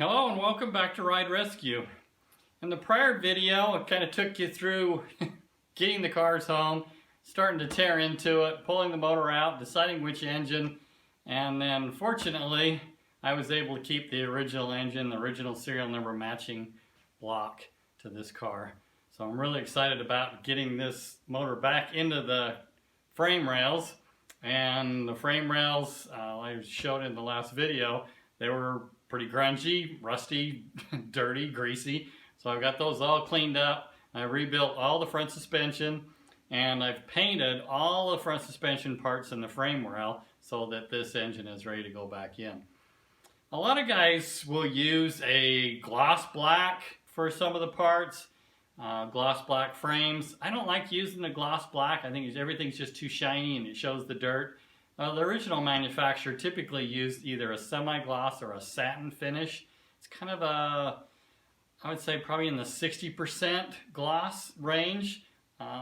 Hello and welcome back to Ride Rescue. In the prior video, I kind of took you through getting the cars home, starting to tear into it, pulling the motor out, deciding which engine, and then fortunately I was able to keep the original engine, the original serial number matching block to this car. So I'm really excited about getting this motor back into the frame rails. And the frame rails, I showed in the last video, they were pretty grungy, rusty, dirty, greasy. So I've got those all cleaned up. I rebuilt all the front suspension and I've painted all the front suspension parts in the frame rail so that this engine is ready to go back in. A lot of guys will use a gloss black for some of the parts, gloss black frames. I don't like using the gloss black. I think everything's just too shiny and it shows the dirt. The original manufacturer typically used either a semi-gloss or a satin finish. It's kind of a, I would say probably in the 60% gloss range.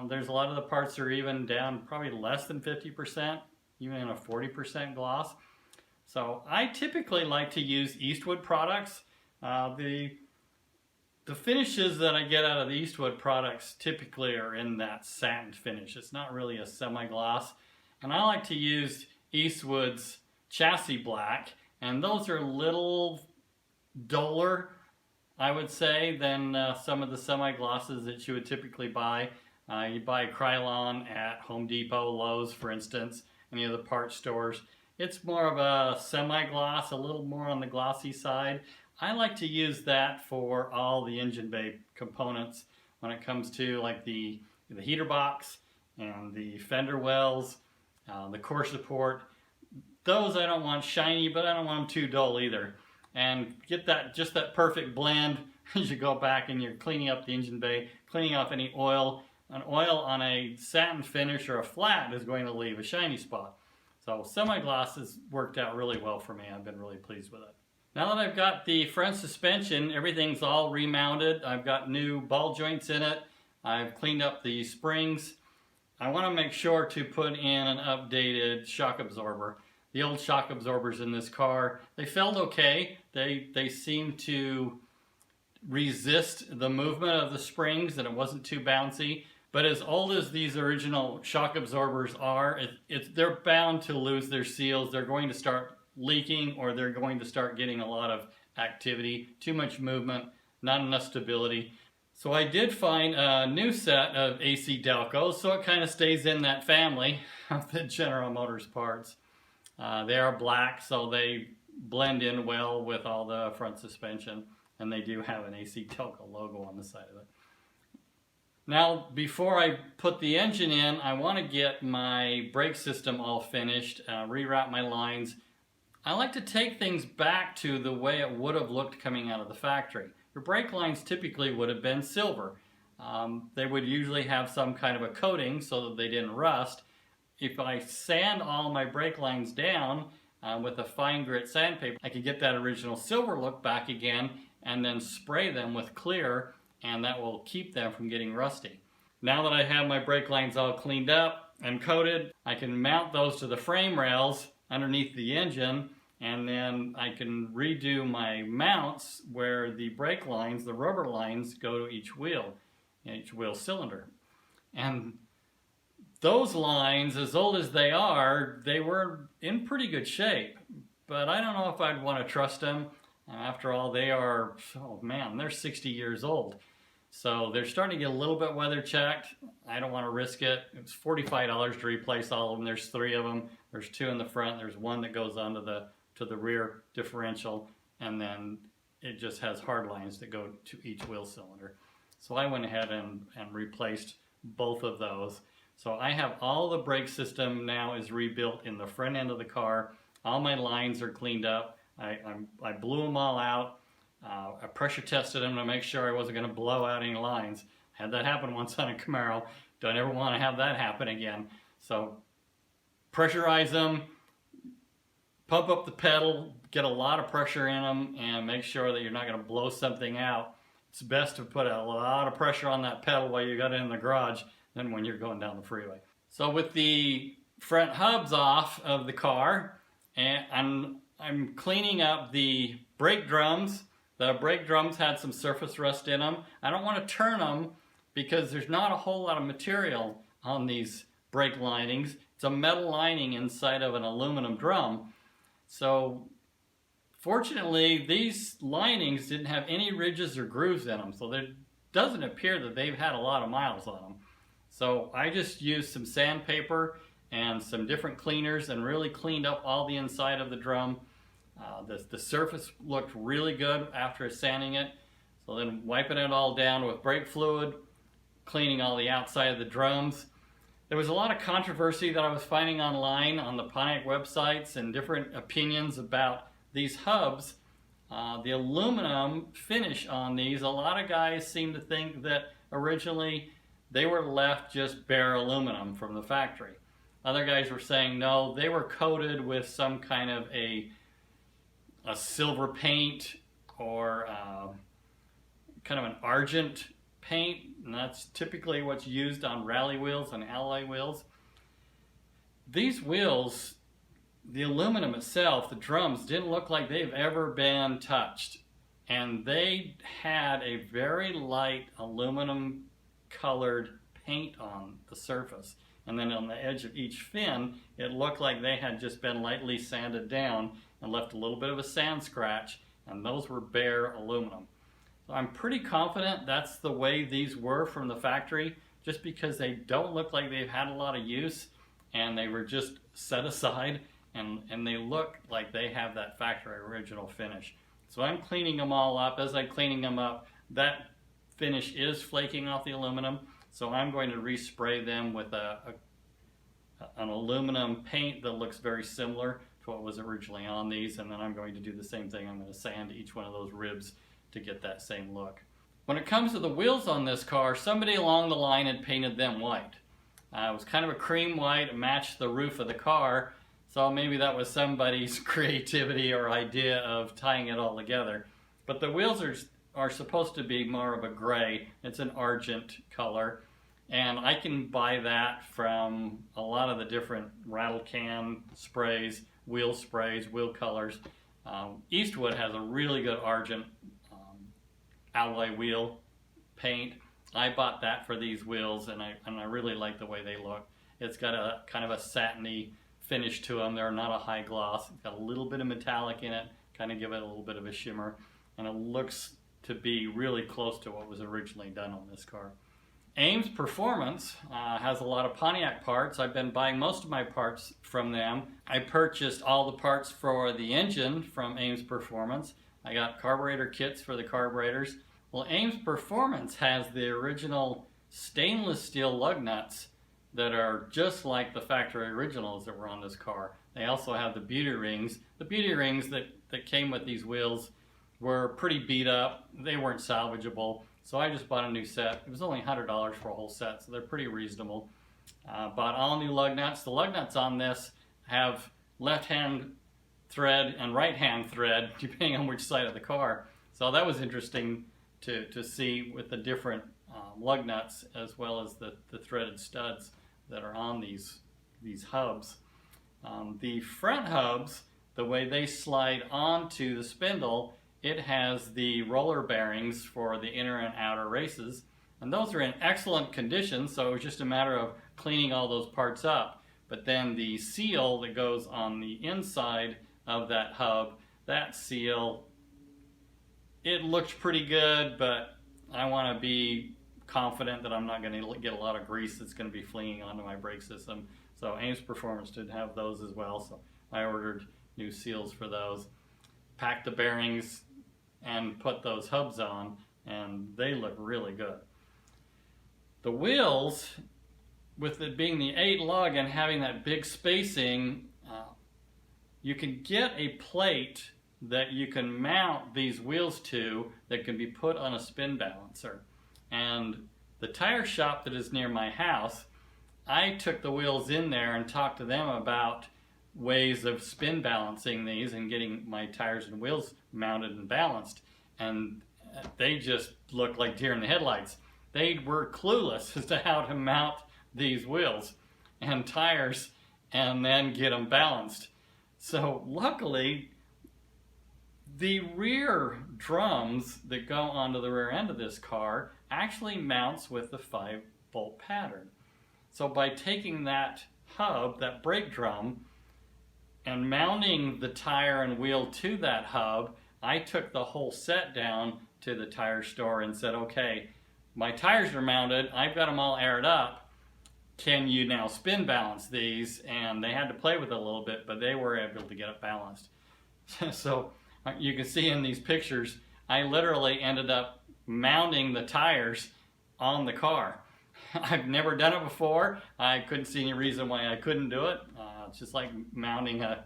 There's a lot of the parts that are even down probably less than 50%, even in a 40% gloss. So I typically like to use Eastwood products. The finishes that I get out of the Eastwood products typically are in that satin finish. It's not really a semi-gloss. And I like to use Eastwood's chassis black, and those are a little duller, I would say, than some of the semi-glosses that you would typically buy. You buy Krylon at Home Depot, Lowe's, for instance, any of the parts stores. It's more of a semi-gloss, a little more on the glossy side. I like to use that for all the engine bay components when it comes to like the heater box and the fender wells. The core support, those I don't want shiny, but I don't want them too dull either. And get that, just that perfect blend as you go back and you're cleaning up the engine bay, cleaning off any oil. An oil on a satin finish or a flat is going to leave a shiny spot. So semi-gloss has worked out really well for me. I've been really pleased with it. Now that I've got the front suspension, everything's all remounted. I've got new ball joints in it. I've cleaned up the springs. I want to make sure to put in an updated shock absorber. The old shock absorbers in this car, they felt okay. They seemed to resist the movement of the springs and it wasn't too bouncy. But as old as these original shock absorbers are, they're bound to lose their seals. They're going to start leaking or they're going to start getting a lot of activity, too much movement, not enough stability. So I did find a new set of AC Delcos, so it kind of stays in that family of the General Motors parts. They are black, so they blend in well with all the front suspension, and they do have an AC Delco logo on the side of it. Now, before I put the engine in, I want to get my brake system all finished, reroute my lines. I like to take things back to the way it would have looked coming out of the factory. Your brake lines typically would have been silver. They would usually have some kind of a coating so that they didn't rust. If I sand all my brake lines down with a fine grit sandpaper, I could get that original silver look back again and then spray them with clear, and that will keep them from getting rusty. Now that I have my brake lines all cleaned up and coated, I can mount those to the frame rails underneath the engine, and then I can redo my mounts where the brake lines, the rubber lines, go to each wheel cylinder. And those lines, as old as they are, they were in pretty good shape. But I don't know if I'd want to trust them. After all, they are, oh man, they're 60 years old. So they're starting to get a little bit weather checked. I don't want to risk it. It's $45 to replace all of them. There's 3 of them. There's 2 in the front. There's 1 that goes onto the rear differential, and then it just has hard lines that go to each wheel cylinder. So I went ahead and replaced both of those. So I have all the brake system now is rebuilt in the front end of the car. All my lines are cleaned up. I blew them all out. I pressure tested them to make sure I wasn't going to blow out any lines. Had that happen once on a Camaro. Don't ever want to have that happen again. So pressurize them, pump up the pedal, get a lot of pressure in them, and make sure that you're not going to blow something out. It's best to put a lot of pressure on that pedal while you got it in the garage than when you're going down the freeway. So with the front hubs off of the car, and I'm cleaning up the brake drums The brake drums had some surface rust in them. I don't want to turn them because there's not a whole lot of material on these brake linings. It's a metal lining inside of an aluminum drum. So fortunately, these linings didn't have any ridges or grooves in them, so it doesn't appear that they've had a lot of miles on them. So I just used some sandpaper and some different cleaners and really cleaned up all the inside of the drum. The surface looked really good after sanding it. So then wiping it all down with brake fluid, cleaning all the outside of the drums. There was a lot of controversy that I was finding online on the Pontiac websites and different opinions about these hubs. The aluminum finish on these, a lot of guys seem to think that originally they were left just bare aluminum from the factory. Other guys were saying no, they were coated with some kind of a silver paint or kind of an argent paint, and that's typically what's used on rally wheels and alloy wheels. These wheels, the aluminum itself, the drums, didn't look like they've ever been touched, and they had a very light aluminum colored paint on the surface, and then on the edge of each fin it looked like they had just been lightly sanded down and left a little bit of a sand scratch, and those were bare aluminum. So I'm pretty confident that's the way these were from the factory, just because they don't look like they've had a lot of use and they were just set aside, and they look like they have that factory original finish. So I'm cleaning them all up. As I'm cleaning them up, that finish is flaking off the aluminum, so I'm going to respray them with an aluminum paint that looks very similar to what was originally on these, and then I'm going to do the same thing. I'm going to sand each one of those ribs to get that same look. When it comes to the wheels on this car, somebody along the line had painted them white. It was kind of a cream white, it matched the roof of the car, so maybe that was somebody's creativity or idea of tying it all together. But the wheels are supposed to be more of a gray. It's an argent color, and I can buy that from a lot of the different rattle can sprays, wheel colors. Eastwood has a really good argent alloy wheel paint. I bought that for these wheels, and I really like the way they look. It's got a kind of a satiny finish to them. They're not a high gloss. It's got a little bit of metallic in it, kind of give it a little bit of a shimmer, and it looks to be really close to what was originally done on this car. Ames Performance has a lot of Pontiac parts. I've been buying most of my parts from them. I purchased all the parts for the engine from Ames Performance. I got carburetor kits for the carburetors. Well, Ames Performance has the original stainless steel lug nuts that are just like the factory originals that were on this car. They also have the beauty rings. The beauty rings that came with these wheels were pretty beat up. They weren't salvageable, so I just bought a new set. It was only $100 for a whole set, so they're pretty reasonable. Bought all new lug nuts. The lug nuts on this have left-hand thread and right-hand thread, depending on which side of the car. So that was interesting to see with the different lug nuts, as well as the threaded studs that are on these hubs. The front hubs, the way they slide onto the spindle, it has the roller bearings for the inner and outer races, and those are in excellent condition, so it was just a matter of cleaning all those parts up. But then the seal that goes on the inside of that hub, that seal, it looks pretty good, but I want to be confident that I'm not going to get a lot of grease that's going to be flinging onto my brake system. So Ames Performance did have those as well, so I ordered new seals for those. Packed the bearings and put those hubs on, and they look really good. The wheels, with it being the 8 lug and having that big spacing, you can get a plate that you can mount these wheels to that can be put on a spin balancer. And the tire shop that is near my house, I took the wheels in there and talked to them about ways of spin balancing these and getting my tires and wheels mounted and balanced, and they just looked like deer in the headlights. They were clueless as to how to mount these wheels and tires and then get them balanced. So luckily, the rear drums that go onto the rear end of this car actually mounts with the 5-bolt pattern. So by taking that hub, that brake drum, and mounting the tire and wheel to that hub, I took the whole set down to the tire store and said, okay, my tires are mounted, I've got them all aired up, can you now spin balance these? And they had to play with it a little bit, but they were able to get it balanced. So you can see in these pictures, I literally ended up mounting the tires on the car. I've never done it before. I couldn't see any reason why I couldn't do it. It's just like mounting a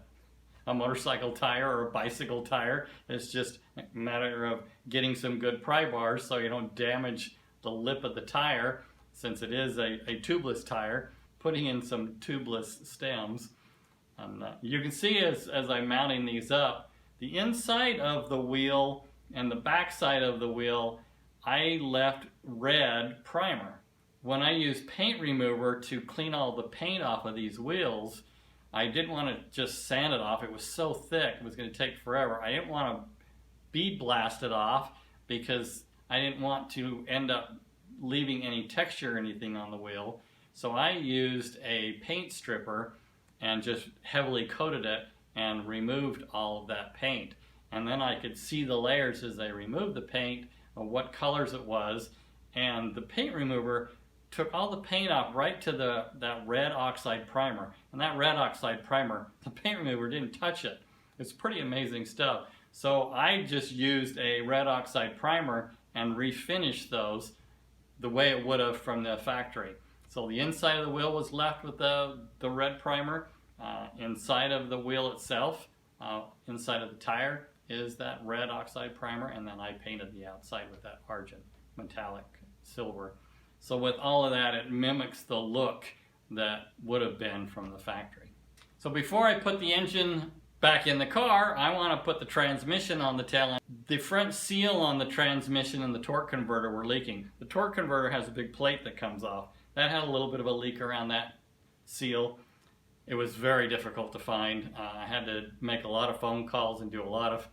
motorcycle tire or a bicycle tire. It's just a matter of getting some good pry bars so you don't damage the lip of the tire, since it is a tubeless tire, putting in some tubeless stems. And you can see as I'm mounting these up, the inside of the wheel and the back side of the wheel, I left red primer. When I used paint remover to clean all the paint off of these wheels, I didn't want to just sand it off. It was so thick, it was going to take forever. I didn't want to bead blast it off because I didn't want to end up leaving any texture or anything on the wheel. So I used a paint stripper and just heavily coated it and removed all of that paint. And then I could see the layers as I removed the paint of what colors it was. And the paint remover took all the paint off right to that red oxide primer. And that red oxide primer, the paint remover didn't touch it. It's pretty amazing stuff. So I just used a red oxide primer and refinished those the way it would have from the factory. So the inside of the wheel was left with the red primer. Inside of the wheel itself, inside of the tire, is that red oxide primer, and then I painted the outside with that argent metallic silver. So with all of that, it mimics the look that would have been from the factory. So before I put the engine back in the car, I want to put the transmission on the tail end. The front seal on the transmission and the torque converter were leaking. The torque converter has a big plate that comes off. That had a little bit of a leak around that seal. It was very difficult to find. I had to make a lot of phone calls and do a lot of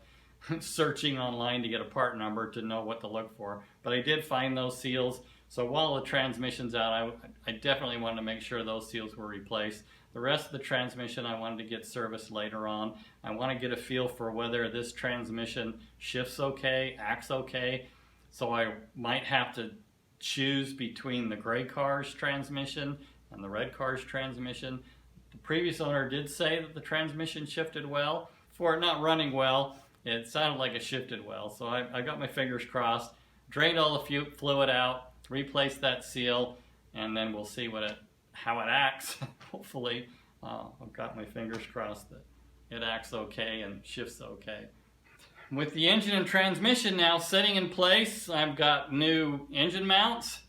searching online to get a part number to know what to look for. But I did find those seals. So while the transmission's out, I definitely wanted to make sure those seals were replaced. The rest of the transmission I wanted to get serviced later on. I want to get a feel for whether this transmission shifts okay, acts okay. So I might have to choose between the gray car's transmission and the red car's transmission. The previous owner did say that the transmission shifted well. For it not running well, it sounded like it shifted well. So I got my fingers crossed, drained all the fluid out, replaced that seal, and then we'll see how it acts. Hopefully, I've got my fingers crossed that it acts okay and shifts okay. With the engine and transmission now sitting in place, I've got new engine mounts.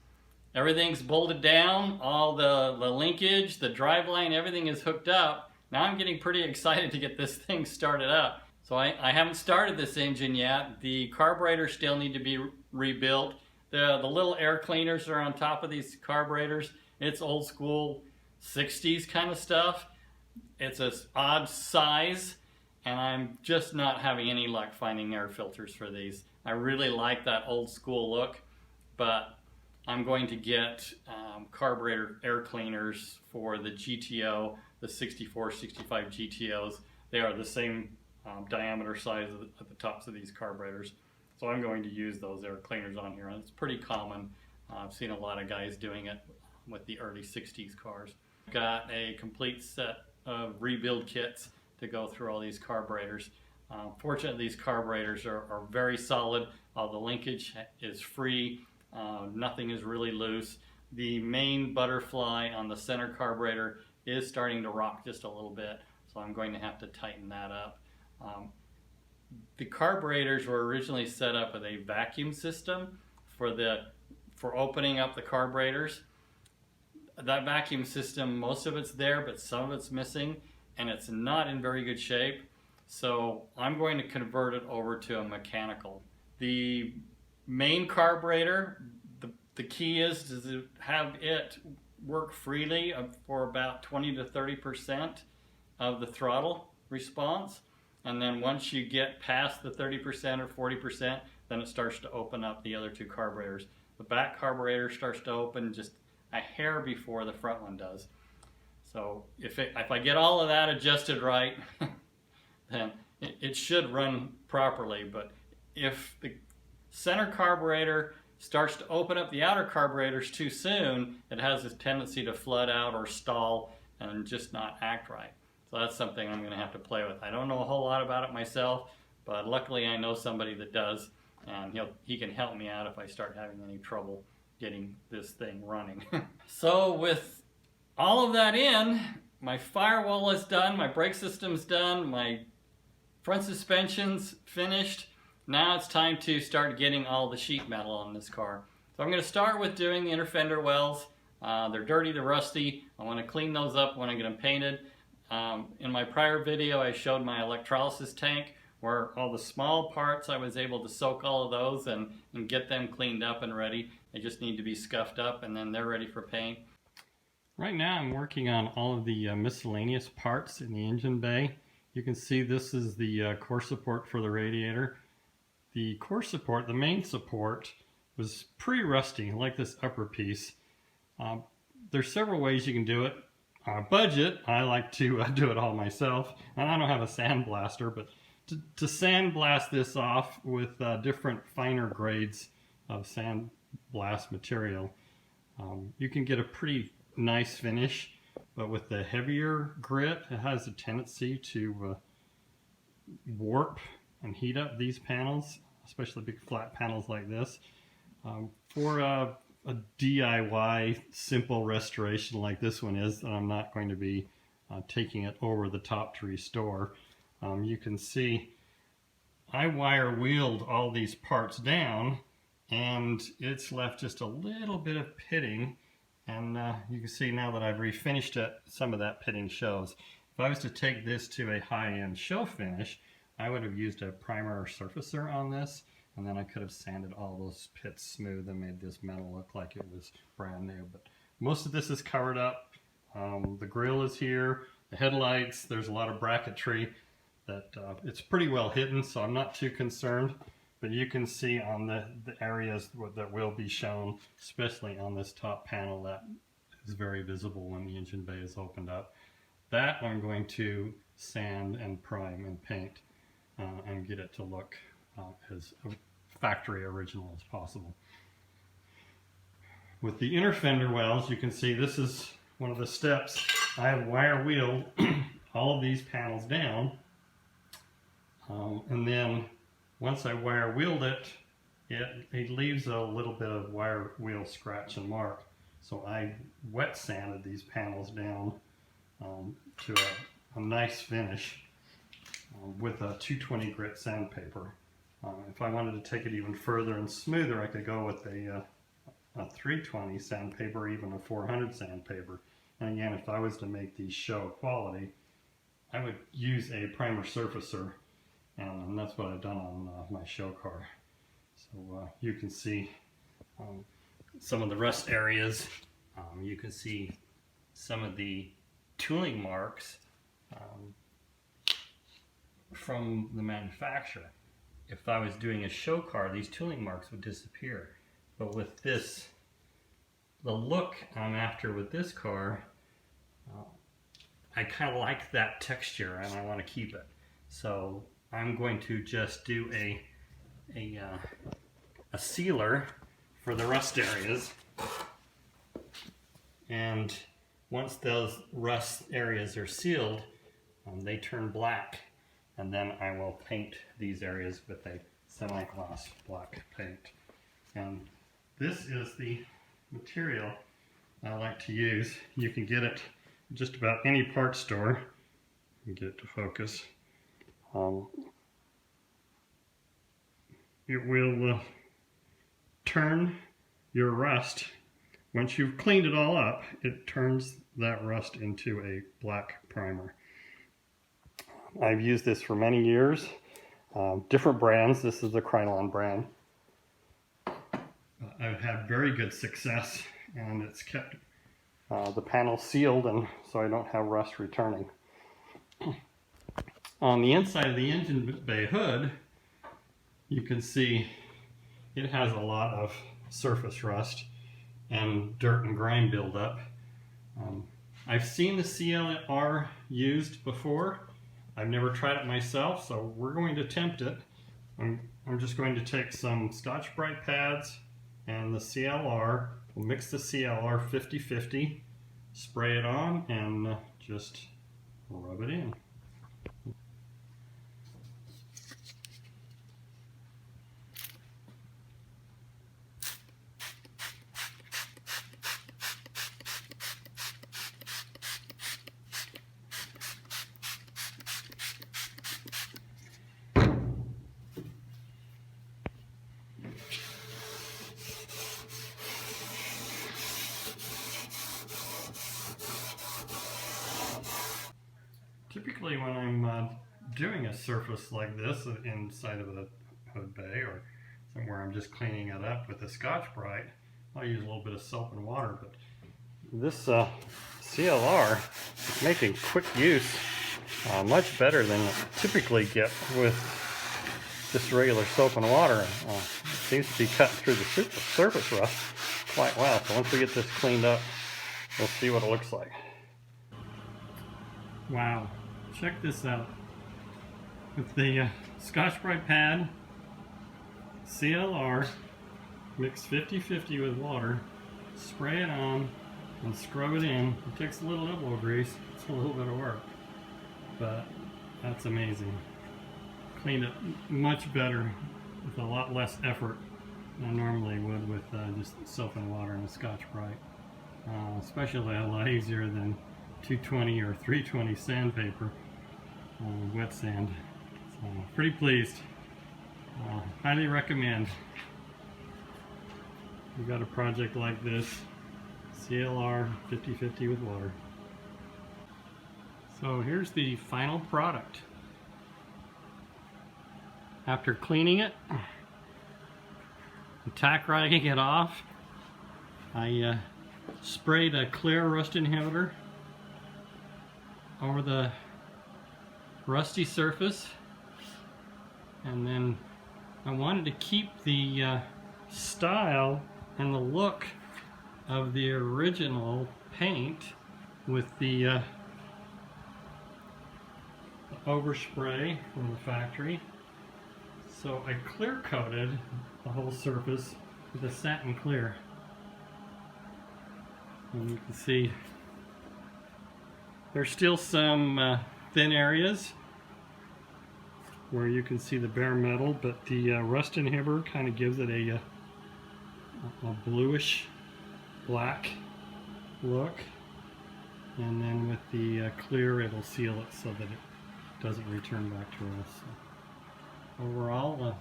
Everything's bolted down, all the linkage, the driveline, everything is hooked up. Now I'm getting pretty excited to get this thing started up. So I haven't started this engine yet. The carburetors still need to be rebuilt. The little air cleaners are on top of these carburetors. It's old school 60s kind of stuff. It's an odd size, and I'm just not having any luck finding air filters for these. I really like that old school look, but I'm going to get carburetor air cleaners for the GTO, the 64, 65 GTOs. They are the same diameter size at the tops of these carburetors. So I'm going to use those air cleaners on here, and it's pretty common. I've seen a lot of guys doing it with the early 60s cars. Got a complete set of rebuild kits to go through all these carburetors. Fortunately, these carburetors are very solid. All the linkage is free. Nothing is really loose. The main butterfly on the center carburetor is starting to rock just a little bit, so I'm going to have to tighten that up. The carburetors were originally set up with a vacuum system for opening up the carburetors. That vacuum system, most of it's there, but some of it's missing, and it's not in very good shape. So I'm going to convert it over to a mechanical. The main carburetor, the key is to have it work freely for about 20 to 30% of the throttle response. and then once you get past the 30% or 40%, then it starts to open up the other two carburetors. The back carburetor starts to open just a hair before the front one does. So if I get all of that adjusted right, then it should run properly. But if the center carburetor starts to open up the outer carburetors too soon, it has this tendency to flood out or stall and just not act right. So that's something I'm going to have to play with. I don't know a whole lot about it myself, but luckily I know somebody that does, and he can help me out if I start having any trouble getting this thing running. So with all of that in, my firewall is done, my brake system's done, my front suspension's finished. Now it's time to start getting all the sheet metal on this car. So I'm going to start with doing the inner fender wells. They're dirty, they're rusty. I want to clean those up when I get them painted. In my prior video I showed my electrolysis tank where all the small parts I was able to soak all of those and get them cleaned up and ready. They just need to be scuffed up and then they're ready for paint. Right now I'm working on all of the miscellaneous parts in the engine bay. You can see this is the core support for the radiator. The core support, the main support, was pretty rusty, like this upper piece. There's several ways you can do it. On a budget, I like to do it all myself, and I don't have a sandblaster, but to sandblast this off with different finer grades of sandblast material, you can get a pretty nice finish. But with the heavier grit, it has a tendency to warp and heat up these panels, especially big flat panels like this. For a DIY simple restoration like this one is, I'm not going to be taking it over the top to restore. You can see I wire wheeled all these parts down, and it's left just a little bit of pitting. And you can see now that I've refinished it, some of that pitting shows. If I was to take this to a high-end show finish, I would have used a primer or surfacer on this, and then I could have sanded all those pits smooth and made this metal look like it was brand new. But most of this is covered up. The grille is here, the headlights, there's a lot of bracketry that it's pretty well hidden, so I'm not too concerned. But you can see on the areas that will be shown, especially on this top panel, that is very visible when the engine bay is opened up. That I'm going to sand and prime and paint and get it to look as factory original as possible. With the inner fender wells, you can see this is one of the steps. I have wire wheeled all of these panels down, and then once I wire wheeled it, it leaves a little bit of wire wheel scratch and mark. So I wet sanded these panels down to a nice finish with a 220 grit sandpaper. If I wanted to take it even further and smoother, I could go with a 320 sandpaper, even a 400 sandpaper. And again, if I was to make these show quality, I would use a primer surfacer. And that's what I've done on my show car. So you can see some of the rust areas. You can see some of the tooling marks from the manufacturer. If I was doing a show car, these tooling marks would disappear. But with this, the look I'm after with this car, I kind of like that texture and I want to keep it. So I'm going to just do a sealer for the rust areas, and once those rust areas are sealed, they turn black, and then I will paint these areas with a semi-gloss black paint. And this is the material I like to use. You can get it just about any part store. Get it to focus. It will turn your rust. Once you've cleaned it all up, it turns that rust into a black primer. I've used this for many years. Different brands. This is the Krylon brand. I've had very good success, and it's kept the panel sealed, and so I don't have rust returning. on the inside of the engine bay hood, you can see it has a lot of surface rust and dirt and grime buildup. I've seen the CLR used before. I've never tried it myself, so we're going to attempt it. I'm just going to take some Scotch-Brite pads and the CLR. We'll mix the CLR 50-50, spray it on, and just rub it in. Typically when I'm doing a surface like this inside of a hood bay or somewhere I'm just cleaning it up with a Scotch-Brite, I'll use a little bit of soap and water, but this CLR is making quick use, much better than I typically get with just regular soap and water. It seems to be cutting through the surface rust quite well, so once we get this cleaned up, we'll see what it looks like. Wow, check this out. With the Scotch-Brite pad, CLR, mixed 50-50 with water, spray it on, and scrub it in. It takes a little elbow grease, it's a little bit of work, but that's amazing. Cleaned it much better with a lot less effort than I normally would with just soap and water and a Scotch-Brite. Especially a lot easier than 220 or 320 sandpaper, wet sand. So pretty pleased. Highly recommend. You got a project like this, CLR 50-50 with water. So here's the final product. After cleaning it, and tack ragging it off, I sprayed a clear rust inhibitor over the rusty surface, and then I wanted to keep the style and the look of the original paint with the overspray from the factory. So I clear coated the whole surface with a satin clear. And you can see there's still some thin areas where you can see the bare metal, but the rust inhibitor kind of gives it a bluish black look, and then with the clear it'll seal it so that it doesn't return back to rust. So overall,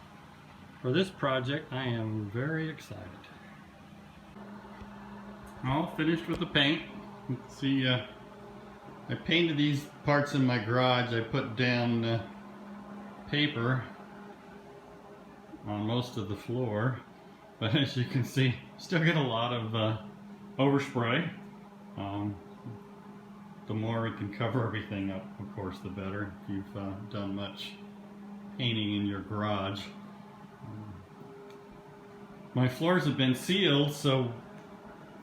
for this project I am very excited. All finished with the paint. You can see I painted these parts in my garage. I put down paper on most of the floor, but as you can see, still get a lot of overspray. The more we can cover everything up, of course, the better. If you've done much painting in your garage. My floors have been sealed, so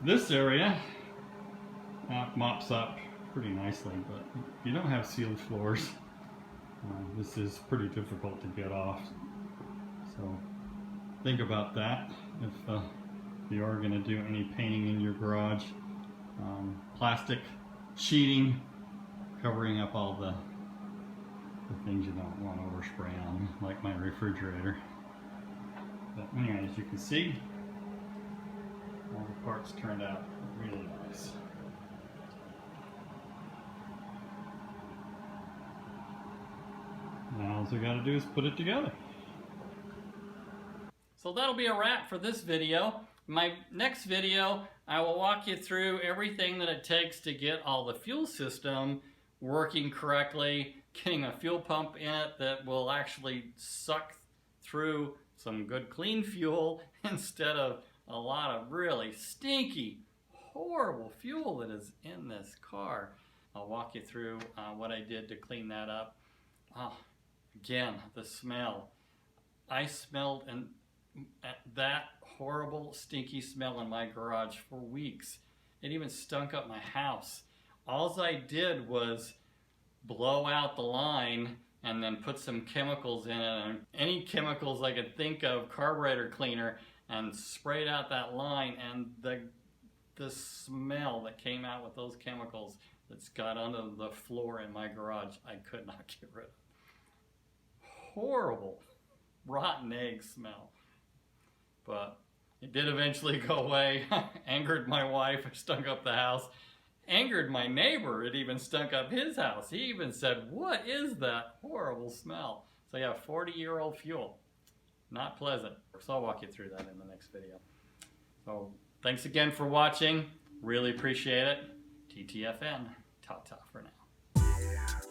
this area mops up pretty nicely, but if you don't have sealed floors, this is pretty difficult to get off. So think about that if you are going to do any painting in your garage. Plastic sheeting covering up all the things you don't want to overspray on, like my refrigerator. But anyway, as you can see, all the parts turned out really nice. Now all we got to do is put it together. So that'll be a wrap for this video. My next video, I will walk you through everything that it takes to get all the fuel system working correctly, getting a fuel pump in it that will actually suck through some good clean fuel instead of a lot of really stinky, horrible fuel that is in this car. I'll walk you through what I did to clean that up. Oh, again, the smell. I smelled that horrible, stinky smell in my garage for weeks. It even stunk up my house. All I did was blow out the line and then put some chemicals in it, and any chemicals I could think of, carburetor cleaner, and sprayed out that line, and the smell that came out with those chemicals that's got onto the floor in my garage, I could not get rid of. Horrible, rotten egg smell. But it did eventually go away. Angered my wife, I stunk up the house. Angered my neighbor, it even stunk up his house. He even said, "What is that horrible smell?" So yeah, 40-year-old fuel. Not pleasant. So I'll walk you through that in the next video. So thanks again for watching. Really appreciate it. TTFN. Ta-ta for now.